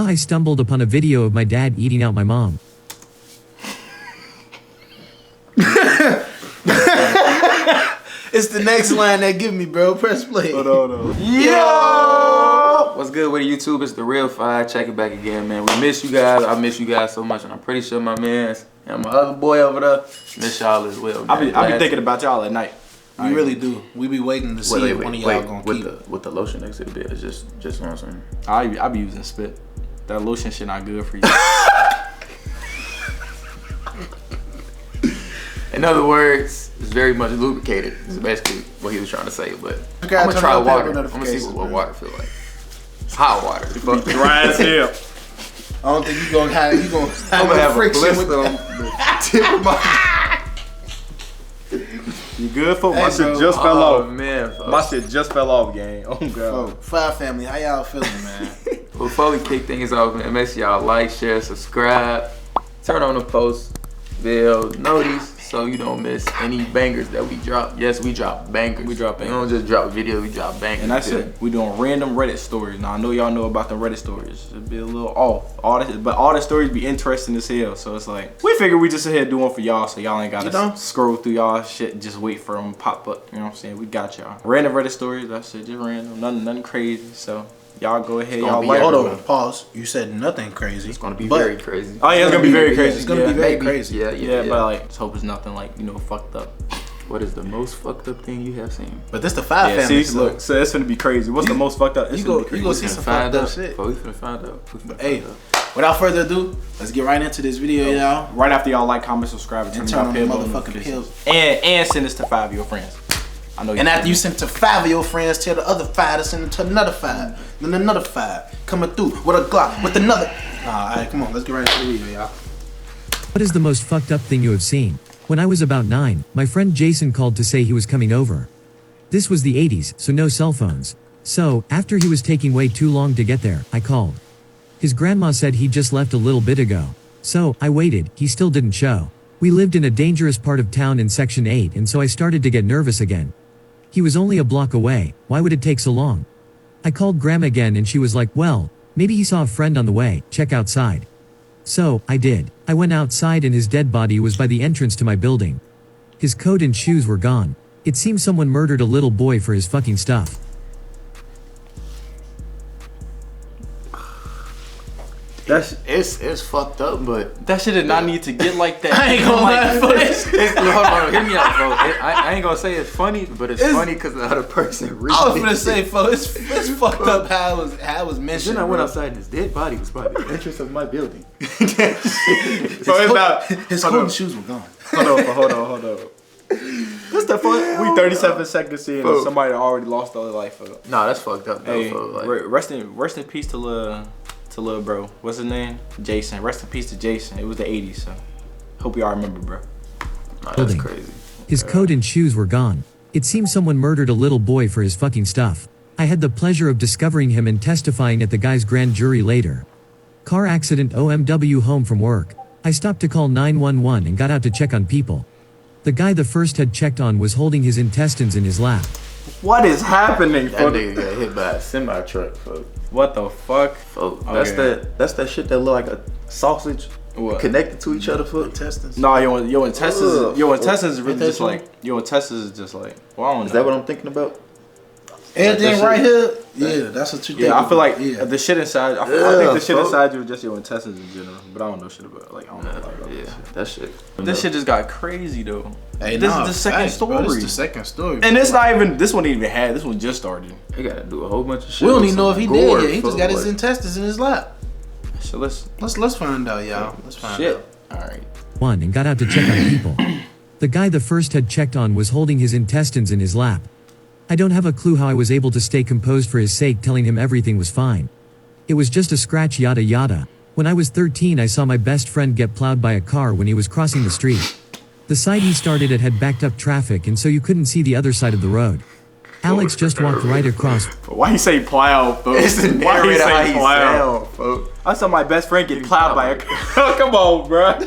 Ah, I stumbled upon a video of my dad eating out my mom. It's the next line that give me, bro. Press play. Hold on. Yo! What's good with YouTube? It's the Real Five. Check it back again, man. We miss you guys. I miss you guys so much, and I'm pretty sure my mans and my other boy over there miss y'all as well. I be thinking about y'all at night. We really do. We be waiting to see if one of y'all gonna keep with the lotion next to the bed. It's just on some. I be using spit. That lotion shit not good for you. In other words, it's very much lubricated. Is basically what he was trying to say. But I'm gotta gonna try turn water. on I'm gonna see notifications, what man. water feel like. It's hot water. Dry as hell. I don't think you gonna have I'm gonna have a friction blister with on the tip of my. You good, folks? My Hey, shit bro. just fell Oh off. man, folks. My shit just fell off, gang. Oh god. Oh, Five family, how y'all feeling, man? Before we kick things off, man, make sure y'all like, share, subscribe, turn on the post bell notice so you don't miss any bangers that we drop. Yes, we drop bangers. We drop bangers. We don't just drop videos, we drop bangers. And that's it. We doing random Reddit stories. Now I know y'all know about the Reddit stories. It'll be a little off. But all the stories be interesting as hell. So it's like we figure we just sit here do one for y'all, so y'all ain't gotta scroll through y'all shit. And just wait for them to pop up. You know what I'm saying? We got y'all. Random Reddit stories. That's it. Just random. Nothing crazy. So y'all go ahead. Y'all like. Hold on, pause. You said nothing crazy. It's gonna be very crazy. Oh yeah, it's gonna be very crazy. It's gonna be very crazy. Yeah. But like, let's hope it's nothing like fucked up. What is the most fucked up thing you have seen? But this the Five Yeah, family. see, look, so it's gonna be crazy. What's the most fucked up? It's You gonna go be crazy. see some fucked up shit. But we finna find out. Hey, without further ado, let's get right into this video, y'all. Right after y'all like, comment, subscribe, and Turn on the bell motherfucking notifications. pills. And send this to 5 of your friends. I know. And after you send it to 5 of your friends, tell the other 5 to send it to another 5. Then another 5 coming through with a Glock with another. Alright, come on, let's get right into the video, y'all. What is the most fucked up thing you have seen? When I was about 9, my friend Jason called to say he was coming over. This was the 80s, so no cell phones. So, after he was taking way too long to get there, I called. His grandma said he just left a little bit ago. So, I waited, he still didn't show. We lived in a dangerous part of town in Section 8, and so I started to get nervous again. He was only a block away, why would it take so long? I called Grandma again and she was like, well, maybe he saw a friend on the way, check outside. So, I did. I went outside and his dead body was by the entrance to my building. His coat and shoes were gone. It seems someone murdered a little boy for his fucking stuff. It's fucked up, but That shit did not need to get like that. I ain't gonna lie. hold on, hear me out, bro. I ain't gonna say it's funny, but it's funny because the other person. I was gonna say, folks, it's fucked up how it was mentioned. Then I went bro. outside and his dead body was by the entrance of my building. So it's not. His coat and shoes were gone. Hold on. What's the fun? We 37 seconds in and somebody already lost their life. Nah, that's fucked up, though. Hey, rest in peace to little bro. What's his name? Jason. Rest in peace to Jason. It was the 80s, so hope y'all remember, bro. Nah, that's Building. crazy. His coat and shoes were gone. It seems someone murdered a little boy for his fucking stuff. I had the pleasure of discovering him and testifying at the guy's grand jury later. Car accident OMW home from work. I stopped to call 911 and got out to check on people. The guy the first had checked on was holding his intestines in his lap. What is happening, That folks? nigga got hit by a semi truck, folks. What the fuck? That's that shit that look like a sausage What? connected to each other, folks. Intestines. No, your intestines. Ugh. Your intestines is really Ain't that just like your intestines is just like. Well, I don't know. Is that what I'm thinking about? Everything That right here. Yeah, that's what you think. Yeah, I feel like yeah. the shit inside. I think the shit inside you is just your intestines in general. But I don't know shit about. Like I don't know a lot about Yeah, that shit. This shit just got crazy though. Hey, this nah, is the second facts, story. Bro, this is the second story. And it's not even. This one ain't even had. This one just started. They gotta do a whole bunch of shit. We don't with even know if some he gore, did yet. He just folks, got his like- intestines in his lap. So let's. Let's find out, y'all. Let's find Shit. out. All right. One and got out to check on people. The guy the first had checked on was holding his intestines in his lap. I don't have a clue how I was able to stay composed for his sake, telling him everything was fine. It was just a scratch, yada yada. When I was 13, I saw my best friend get plowed by a car when he was crossing the street. The side he started at had backed up traffic, and so you couldn't see the other side of the road. Alex just walked right across. Why you say plow, folks? It's the Why you narrator how say he plow? sound, folks. I saw my best friend get plowed by a car. Come on, bro.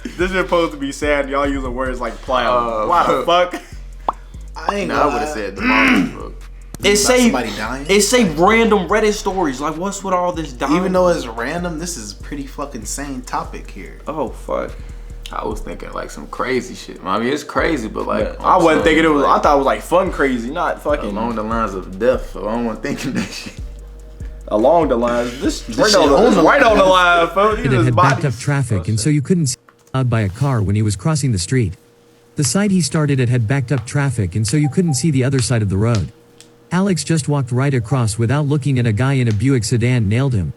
This is supposed to be sad. Y'all using words like plow. Why the fuck? I ain't Nah, I gonna would have lie. said demolished, folks. It say somebody dying. It say random Reddit stories. Like, what's with all this dying? Even though it's random, this is pretty fucking sane topic here. Oh fuck. I was thinking like some crazy shit. I mean, it's crazy, but like I wasn't thinking it was. like, I thought it was like fun crazy, not fucking along the lines of death. So I don't want thinking that shit. along the lines. This right shit on on the the right on the line, folks. It had backed up traffic and so you couldn't see out by a car when he was crossing the street. The side he started at had backed up traffic and so you couldn't see the other side of the road. Alex just walked right across without looking and a guy in a Buick sedan nailed him.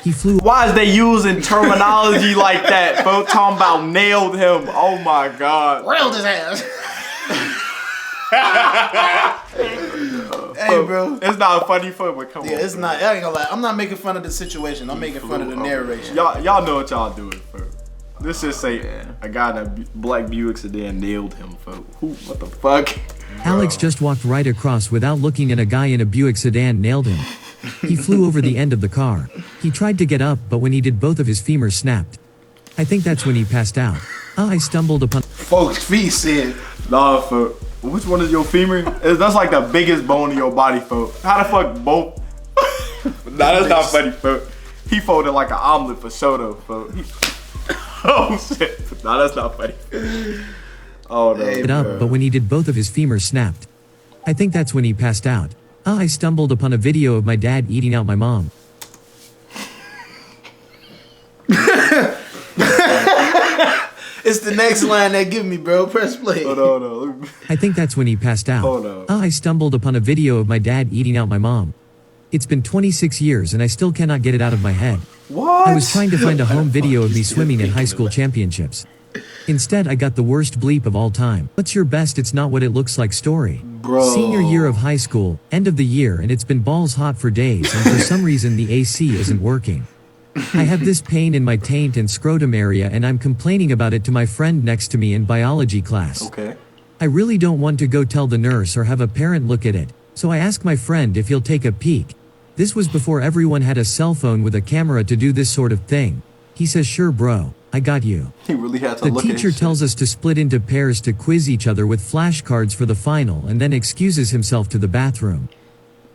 He flew. Why is they using terminology like that, folks? Talking about nailed him. Oh my god. Railed his ass. Hey, bro. It's not funny, but come on. Yeah, it's bro. not. I ain't gonna lie. I'm not making fun of the situation. I'm making fun of the narration. Y'all know what y'all doing, folks. This just say Yeah. a guy in a black Buick sedan nailed him, folks. Who? What the fuck? Alex just walked right across without looking and a guy in a Buick sedan nailed him. He flew over the end of the car. He tried to get up, but when he did, both of his femurs snapped. I think that's when he passed out. I stumbled upon. Folks' feet said, Nah, folks. Which one is your femur? That's like the biggest bone in your body, folks. How the fuck both? Nah, that's not funny, folks. He folded like an omelet for sure, though, folks. Oh shit. Nah, that's not funny. Oh no. Hey, It up, but when he did, both of his femurs snapped. I think that's when he passed out. I stumbled upon a video of my dad eating out my mom. it's the next line that give me, bro. Press play. Hold on. Let me- I think that's when he passed out. Hold up. I stumbled upon a video of my dad eating out my mom. It's been 26 years and I still cannot get it out of my head. What? I was trying to find a home video of me swimming at high school championships. Instead, I got the worst bleep of all time. What's your best it's not what it looks like story? Bro. Senior year of high school, end of the year, and it's been balls hot for days and for some reason the AC isn't working. I have this pain in my taint and scrotum area and I'm complaining about it to my friend next to me in biology class. Okay. I really don't want to go tell the nurse or have a parent look at it, so I ask my friend if he'll take a peek. This was before everyone had a cell phone with a camera to do this sort of thing. He says, sure bro, I got you. He really had to The look at teacher his shit. tells us to split into pairs to quiz each other with flashcards for the final and then excuses himself to the bathroom.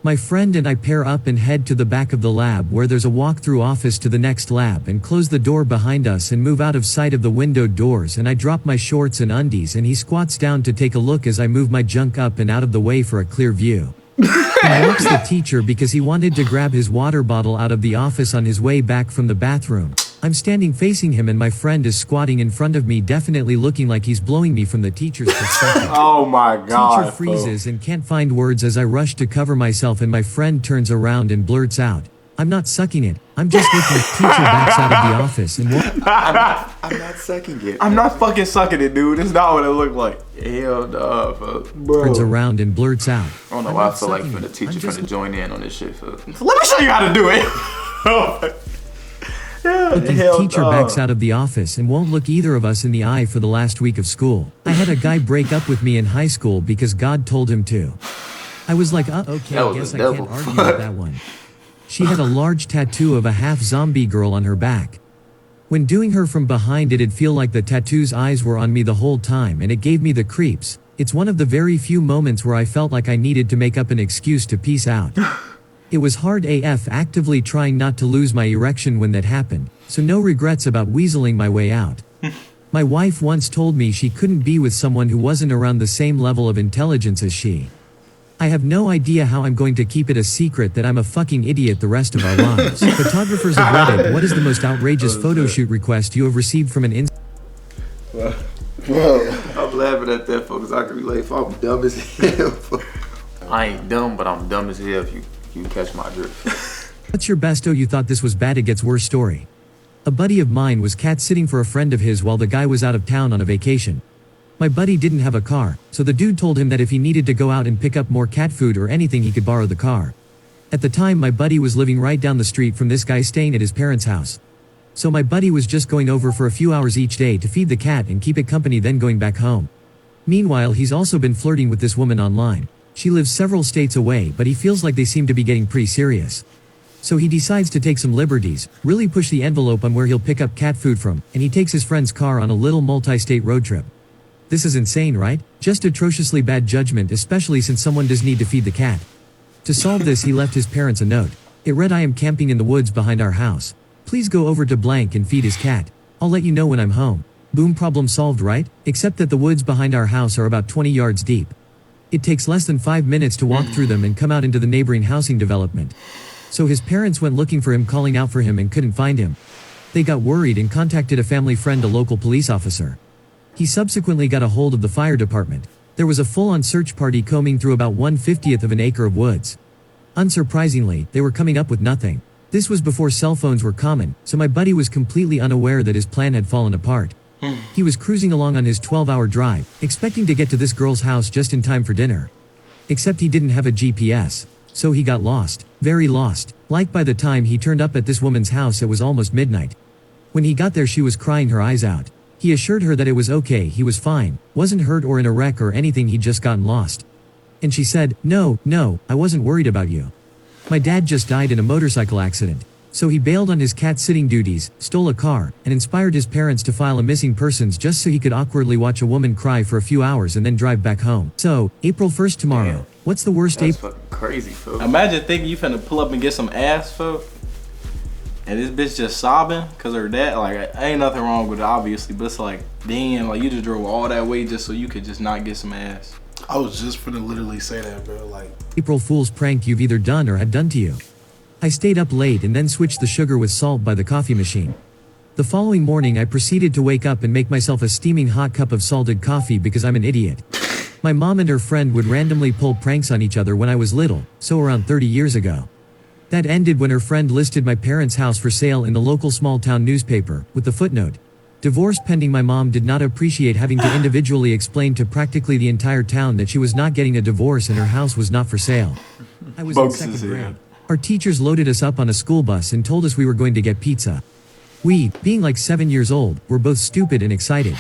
My friend and I pair up and head to the back of the lab where there's a walk-through office to the next lab and close the door behind us and move out of sight of the windowed doors and I drop my shorts and undies and he squats down to take a look as I move my junk up and out of the way for a clear view. He walks the teacher because he wanted to grab his water bottle out of the office on his way back from the bathroom. I'm standing facing him and my friend is squatting in front of me, definitely looking like he's blowing me from the teacher's perspective. Oh my god. Teacher freezes and can't find words as I rush to cover myself and my friend turns around and blurts out, I'm not sucking it, I'm just looking. Teacher backs out of the office and I'm not sucking it. I'm not fucking sucking it, dude. It's not what it looked like. Hell no, folks. turns around and blurts out. I don't know "I'm why I not feel like sucking for the it, teacher I'm just finna join in on this shit, folks. Let me show you how to do it. But the Hell teacher no. backs out of the office and won't look either of us in the eye for the last week of school. I had a guy break up with me in high school because God told him to. I was like, okay, That I was guess the I devil. can't argue with that one. She had a large tattoo of a half zombie girl on her back. When doing her from behind it'd feel like the tattoo's eyes were on me the whole time and it gave me the creeps. It's one of the very few moments where I felt like I needed to make up an excuse to peace out. It was hard AF actively trying not to lose my erection when that happened, so no regrets about weaseling my way out. My wife once told me she couldn't be with someone who wasn't around the same level of intelligence as she. I have no idea how I'm going to keep it a secret that I'm a fucking idiot the rest of our lives. Photographers of Reddit, what is the most outrageous photo shoot request you have received from an Bro. I'm laughing at that, folks. I can relate. I'm dumb as hell. I ain't dumb, but I'm dumb as hell if you catch my drift. What's your best you thought this was bad it gets worse story? A buddy of mine was cat sitting for a friend of his while the guy was out of town on a vacation. My buddy didn't have a car, so the dude told him that if he needed to go out and pick up more cat food or anything he could borrow the car. At the time my buddy was living right down the street from this guy staying at his parents' house. So my buddy was just going over for a few hours each day to feed the cat and keep it company then going back home. Meanwhile he's also been flirting with this woman online. She lives several states away but he feels like they seem to be getting pretty serious. So he decides to take some liberties, really push the envelope on where he'll pick up cat food from, and he takes his friend's car on a little multi-state road trip. This is insane, right? Just atrociously bad judgment, especially since someone does need to feed the cat. To solve this, he left his parents a note. It read, "I am camping in the woods behind our house. Please go over to blank and feed his cat. I'll let you know when I'm home." Boom, problem solved, right? Except that the woods behind our house are about 20 yards deep. It takes less than 5 minutes to walk through them and come out into the neighboring housing development. So his parents went looking for him, calling out for him, and couldn't find him. They got worried and contacted a family friend, a local police officer. He subsequently got a hold of the fire department. There was a full-on search party combing through about 1/50th of an acre of woods. Unsurprisingly, they were coming up with nothing. This was before cell phones were common, so my buddy was completely unaware that his plan had fallen apart. He was cruising along on his 12-hour drive, expecting to get to this girl's house just in time for dinner. Except he didn't have a GPS. So he got lost. Very lost. Like by the time he turned up at this woman's house, it was almost midnight. When he got there, she was crying her eyes out. He assured her that it was okay, he was fine, wasn't hurt or in a wreck or anything, he'd just gotten lost. And she said, no, I wasn't worried about you. My dad just died in a motorcycle accident. So he bailed on his cat-sitting duties, stole a car, and inspired his parents to file a missing persons just so he could awkwardly watch a woman cry for a few hours and then drive back home. So, April 1st tomorrow. Damn. What's the worst That's April? fucking crazy, fool. Imagine thinking you finna pull up and get some ass, folk. And this bitch just sobbing because her dad, like, ain't nothing wrong with it, obviously, but it's like, damn, like, you just drove all that way just so you could just not get some ass. I was just finna literally say that, bro. Like, April Fool's prank you've either done or had done to you. I stayed up late and then switched the sugar with salt by the coffee machine. The following morning, I proceeded to wake up and make myself a steaming hot cup of salted coffee because I'm an idiot. My mom and her friend would randomly pull pranks on each other when I was little, so around 30 years ago. That ended when her friend listed my parents' house for sale in the local small town newspaper, with the footnote, "Divorce pending." My mom did not appreciate having to individually explain to practically the entire town that she was not getting a divorce and her house was not for sale. I was in Bogus second as hell. grade. Our teachers loaded us up on a school bus and told us we were going to get pizza. We, being like 7 years old, were both stupid and excited.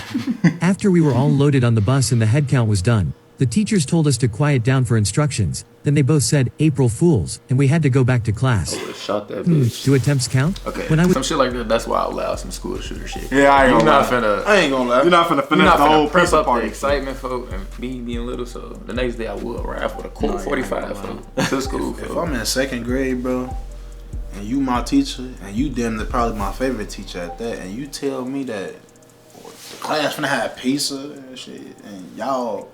After we were all loaded on the bus and the head count was done, the teachers told us to quiet down for instructions. Then they both said, "April Fools," and we had to go back to class. I would've shot that bitch. Do attempts count? Okay, When I was some shit like that, that's why I allow some school shooter shit. Yeah, I ain't You're gonna not lie. finna... I ain't gonna lie. You're not finna You're finish not the whole finna prep pizza up the party. excitement, folk, and me being little, so the next day I will ride with a Colt 45, folk, to school, If folk. I'm in second grade, bro, and you my teacher, and you damn near probably my favorite teacher at that, and you tell me that the class finna have pizza and shit, and y'all,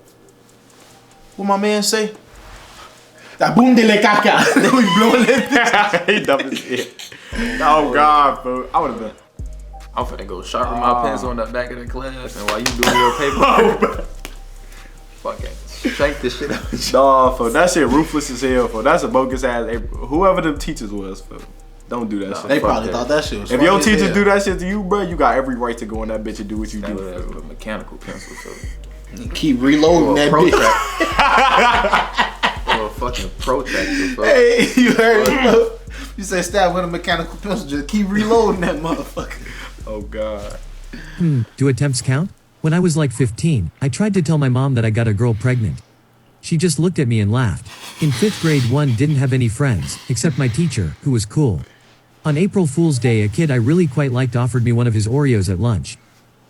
what my man say? That boom de le caca. Then we blowing that bitch. He dumb as shit. Oh God, bro. I would've been. I'm finna go sharpen my pencil on the back of the class, and while you doing your paper, fucking shank this shit out. Nah, fo, that shit ruthless as hell, fo. That's a bogus ass. Whoever the teachers was, fo. Don't do that shit. They Fuck probably that. thought that shit was If funny your as teachers hell. do that shit to you, bro, you got every right to go in that bitch and do what you That do. was with a mechanical pencil, so Keep reloading that bitch. or a fucking protractor, folk. Hey, you heard me, bro? You said stab with a mechanical pencil, just keep reloading that motherfucker. Oh God. Do attempts count? When I was like 15, I tried to tell my mom that I got a girl pregnant. She just looked at me and laughed. In 5th grade, one didn't have any friends, except my teacher, who was cool. On April Fool's Day, a kid I really quite liked offered me one of his Oreos at lunch.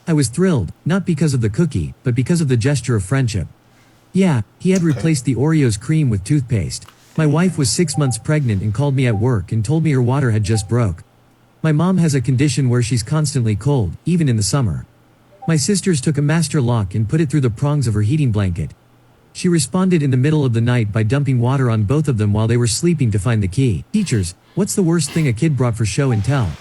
I was thrilled, not because of the cookie, but because of the gesture of friendship. Yeah, he had replaced the Oreo's cream with toothpaste. My wife was 6 months pregnant and called me at work and told me her water had just broke. My mom has a condition where she's constantly cold, even in the summer. My sisters took a master lock and put it through the prongs of her heating blanket. She responded in the middle of the night by dumping water on both of them while they were sleeping to find the key. Teachers, what's the worst thing a kid brought for show and tell?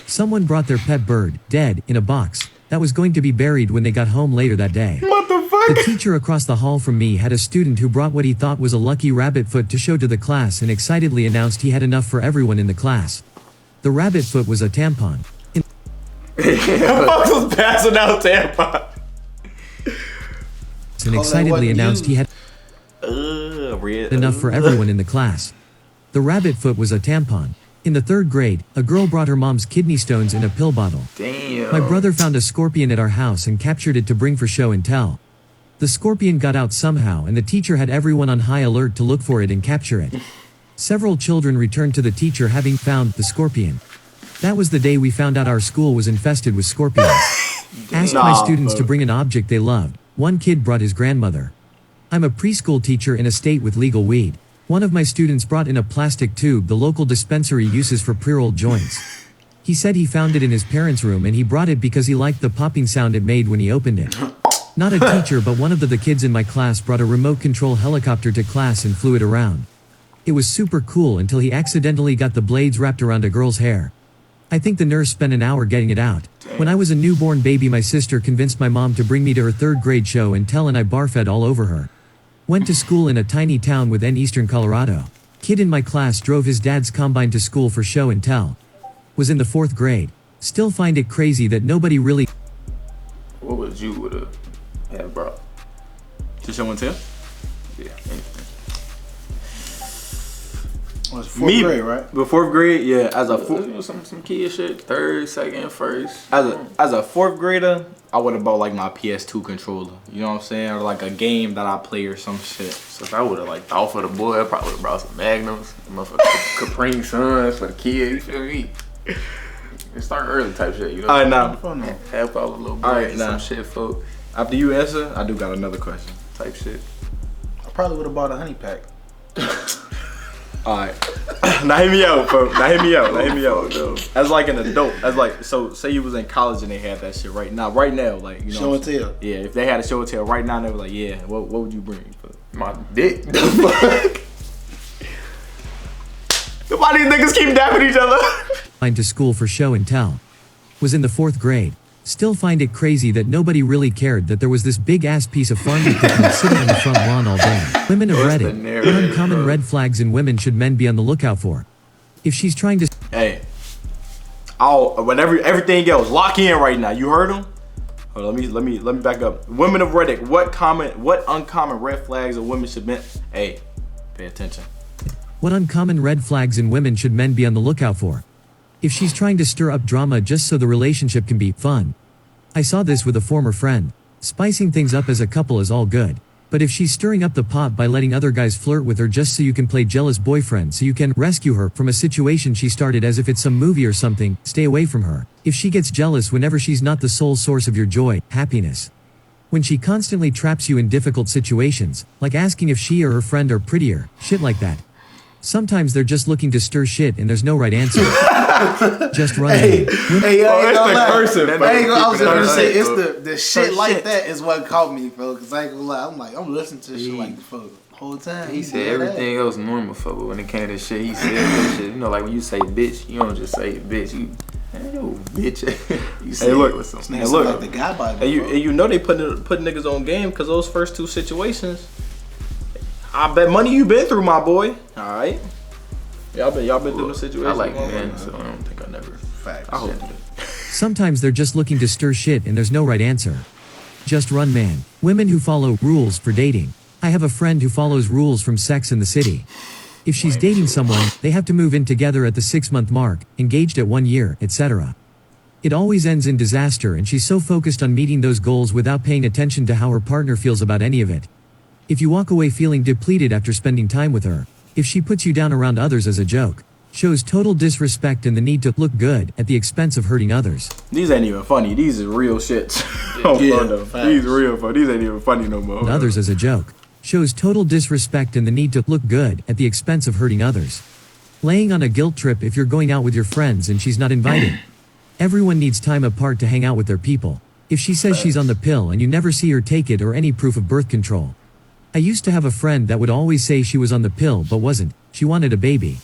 Someone brought their pet bird, dead, in a box, that was going to be buried when they got home later that day. What the fuck? The teacher across the hall from me had a student who brought what he thought was a lucky rabbit foot to show to the class and excitedly announced he had enough for everyone in the class. The rabbit foot was a tampon. Folks was passing out tampon. And excitedly announced he had Red. enough for everyone in the class. The rabbit foot was a tampon. In the 3rd grade, a girl brought her mom's kidney stones in a pill bottle. Damn. My brother found a scorpion at our house and captured it to bring for show and tell. The scorpion got out somehow and the teacher had everyone on high alert to look for it and capture it. Several children returned to the teacher having found the scorpion. That was the day we found out our school was infested with scorpions. Asked my students to bring an object they loved. One kid brought his grandmother. I'm a preschool teacher in a state with legal weed. One of my students brought in a plastic tube the local dispensary uses for pre-rolled joints. He said he found it in his parents' room and he brought it because he liked the popping sound it made when he opened it. Not a teacher but one of the kids in my class brought a remote control helicopter to class and flew it around. It was super cool until he accidentally got the blades wrapped around a girl's hair. I think the nurse spent an hour getting it out. When I was a newborn baby my sister convinced my mom to bring me to her 3rd grade show and tell and I barfed all over her. Went to school in a tiny town within eastern Colorado. Kid in my class drove his dad's combine to school for show and tell. Was in the 4th grade. Still find it crazy that nobody really... What would you would have brought? To show and tell? Yeah. Well, it's 4th grade, right? The 4th grade, yeah. As a Some kid shit. 3rd, 2nd, 1st. as a 4th grader, I would have bought like my PS2 controller. You know what I'm saying? Or like a game that I play or some shit. So if I would have like thought for the boy, I probably would have brought some Magnums, motherfucking Capri Suns for the kid. You feel me? It started early type shit, you know? Alright, now. Help out a little bit. Alright, now. Some shit, folk. After you answer, I do got another question. Type shit. I probably would have bought a honey pack. Alright. Now hear me out, folks. Now hear me out. As like an adult, as like, so say you was in college and they had that shit right now, like, you know. Show and tell. Yeah, if they had a show and tell right now, they were like, yeah, what would you bring? My dick. Why these niggas keep dapping each other? to school for show and tell. Was in the 4th grade. Still find it crazy that nobody really cared that there was this big ass piece of farm equipment sitting on the front lawn all day. Women of Reddit. What uncommon red flags in women should men be on the lookout for? If she's trying to... Hey. Everything else, lock in right now. You heard him? Hold on, let me back up. Women of Reddit, what uncommon red flags of women should men... Hey, pay attention. What uncommon red flags in women should men be on the lookout for? If she's trying to stir up drama just so the relationship can be fun. I saw this with a former friend. Spicing things up as a couple is all good. But if she's stirring up the pot by letting other guys flirt with her just so you can play jealous boyfriend so you can rescue her from a situation she started as if it's some movie or something, stay away from her. If she gets jealous whenever she's not the sole source of your joy, happiness. When she constantly traps you in difficult situations, like asking if she or her friend are prettier, shit like that. Sometimes they're just looking to stir shit and there's no right answer. Just run. Hey, I was gonna say Hey, it's the shit like that is what caught me, bro. Cause I ain't gonna lie, I'm listening to shit like the fuck the whole time. He said everything else normal, fuck, but when it came to shit, he said that shit. You know, like when you say bitch, you don't just say bitch. You, bitch. You say look, it with some. Hey, look. Like the guy by And you know they put niggas on game because those first 2 situations. I bet money you been through, my boy. All right. Y'all been through the situation. I like men, so I don't think I never. Facts. I hope. Sometimes they're just looking to stir shit and there's no right answer. Just run, man. Women who follow rules for dating. I have a friend who follows rules from Sex and the City. If she's dating someone, they have to move in together at the 6-month mark, engaged at 1 year, etc. It always ends in disaster and she's so focused on meeting those goals without paying attention to how her partner feels about any of it. If you walk away feeling depleted after spending time with her, if she puts you down around others as a joke, shows total disrespect and the need to look good at the expense of hurting others. These ain't even funny. These is real shits. These real funny. These ain't even funny no more. Others as a joke. Shows total disrespect and the need to look good at the expense of hurting others. Laying on a guilt trip if you're going out with your friends and she's not invited. Everyone needs time apart to hang out with their people. If she says she's on the pill and you never see her take it or any proof of birth control. I used to have a friend that would always say she was on the pill but wasn't. She wanted a baby.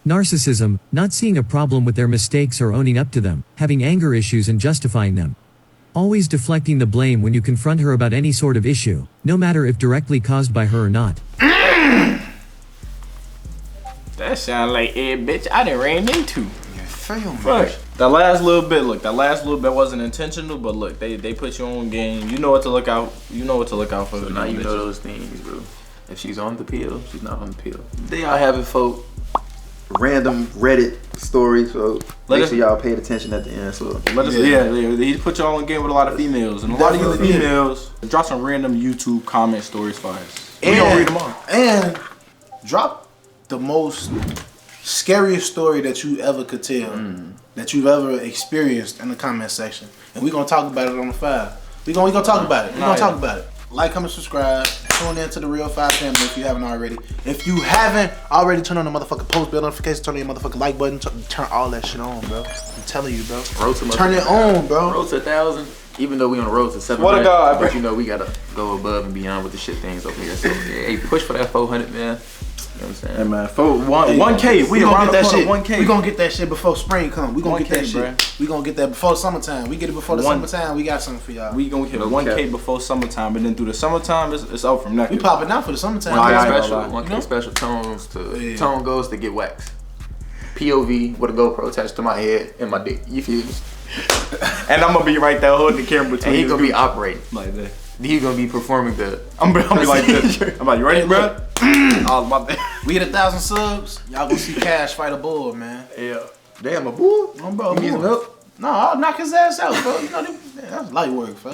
Narcissism, not seeing a problem with their mistakes or owning up to them, having anger issues and justifying them. Always deflecting the blame when you confront her about any sort of issue, no matter if directly caused by her or not. That sound like bitch I done ran into. You feel me? Right. That last little bit wasn't intentional, but look, they put you on game. You know what to look out. You know what to look out for. So now you know those things, bro. If she's on the pill, she's not on the pill. They all have it, folk. Random Reddit stories, so make sure y'all paid attention at the end. So they put y'all on game with a lot of females, and a lot of you females drop some random YouTube comment stories for us. We gonna read them all. And drop the most scariest story that you ever could tell, that you've ever experienced in the comment section, and we're gonna talk about it on the 5. We gonna talk about it. We're gonna talk about it. Like, comment, subscribe. Tune in to the Real 5 family if you haven't already. If you haven't already, turn on the motherfucking post bell notification, turn on your motherfucking like button, turn all that shit on, bro. I'm telling you, bro. Turn it on, bro. Road to 1,000. Even though we on the road to 700, What a God, but you know we gotta go above and beyond with the shit things over here. So hey, push for that 400, man. You know what I'm saying? Hey man, for 1K, we gonna around get the that corner, shit. 1K. We gonna get that shit before spring come. We gonna 1K, get that shit. bruh. We gonna get that before summertime. We get it before the summertime. We got something for y'all. We gonna hit No 1K cap. before summertime, but then through the summertime, it's out from there. We popping out for the summertime. 1K I ain't special, gonna lie. 1K You know? special tones to tone goes to get waxed. POV with a GoPro attached to my head and my dick. You feel me? And I'm gonna be right there holding the camera between And he his gonna be gooch. operating. like that. He gonna be performing the. I'm gonna be like this. I'm like, you ready, Hey, bro? look. I was about to. We hit 1,000 subs. Y'all gonna see Cash fight a bull, man. Yeah. Damn, a bull. Oh, bro, You need some bull. help? No, I'll knock his ass out, bro. You know, that's light work, bro.